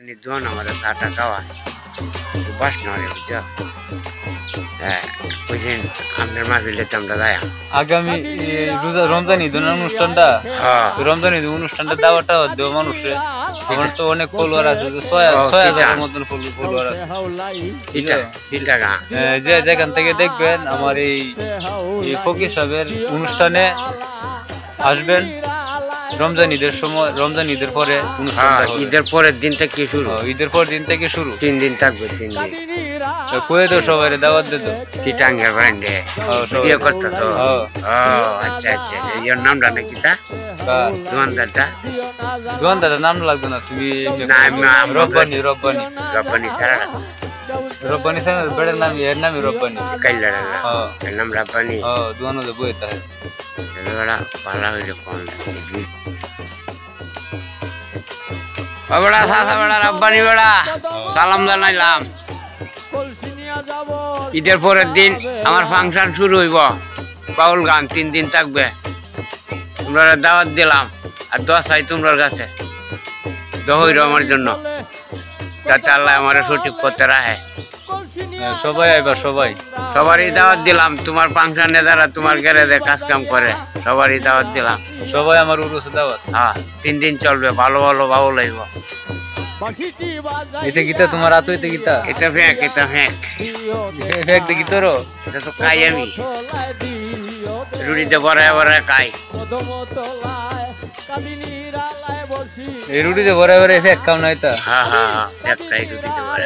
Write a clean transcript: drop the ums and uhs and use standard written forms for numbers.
নিদোন আমাদের চাটা খাওয়া বাস নয় বুঝছো হ্যাঁ বুঝছেন আমাদের মাহফিলে তো আমরা যাই আগামী রমজান ঈদের অনুষ্ঠানটা রমজান ঈদ অনুষ্ঠানটা দাওয়াটা দেওয়া মানুষের আমার তো অনেক ফলোয়ার আছে ৬,০০০-এর মতন ফলোয়ার আছে সিটাগা যে যেখান থেকে দেখবেন আমার এই ফকির সাহেবের অনুষ্ঠানে আসবেন রমজান ঈদের সময় রমজান ঈদের পরে ঈদের পরের দিন থেকে শুরু ঈদের পর দিন থেকে শুরু 3 দিন থাকবে 3 দিন কয়ে তো সবাই দাওয়াত দিত চিটাঙ্গের ব্র্যান্ডে ভিডিও করতেছো ও আচ্ছা আচ্ছা এর নামটা নাকি তা দোকানদারটার নাম লাগবে না তুমি রব্বানি রব্বানি রব্বানি সারা রব্বানি স্যার বেড়ে নাম এর নামই রব্বানি কাইলা এর নাম রব্বানি দোকানে যে বইতে হয় বড়া পালা হইলে কোন বড়া সাসা বড়া রব্বানি বড়া সালাম জানাইলাম ঈদের পরের দিন আমার ফাংশন শুরু হইব বাউল গান 3 দিন থাকবে তোমরা দাওয়াত দিলাম আর দোয়া চাই তোমার কাছে দহইর আমার জন্য যাতে আল্লাহ আমার সঠিক পথে রাখে সবাই আইবা সবাই সবারই দাওয়াত দিলাম তোমার ফাংশনে যারা তোমার গ্যারেজে কাজ কাম করে সবারই দাওয়াত দিলাম সবাই আমার উরুসে দাওয়াত 3 দিন চলবে ভালো ভালো বাউল হইব এতে গীতা তোমার আতো এতে গীতা এটা ফেক ফেক দেখি তোর এটা তো খাই আমি রুটিতে বড় বড় খাই এই রুটিতে বড় বড় ফেক খাও না এটা হ্যাঁ ফেক খাই রুটিতে বড়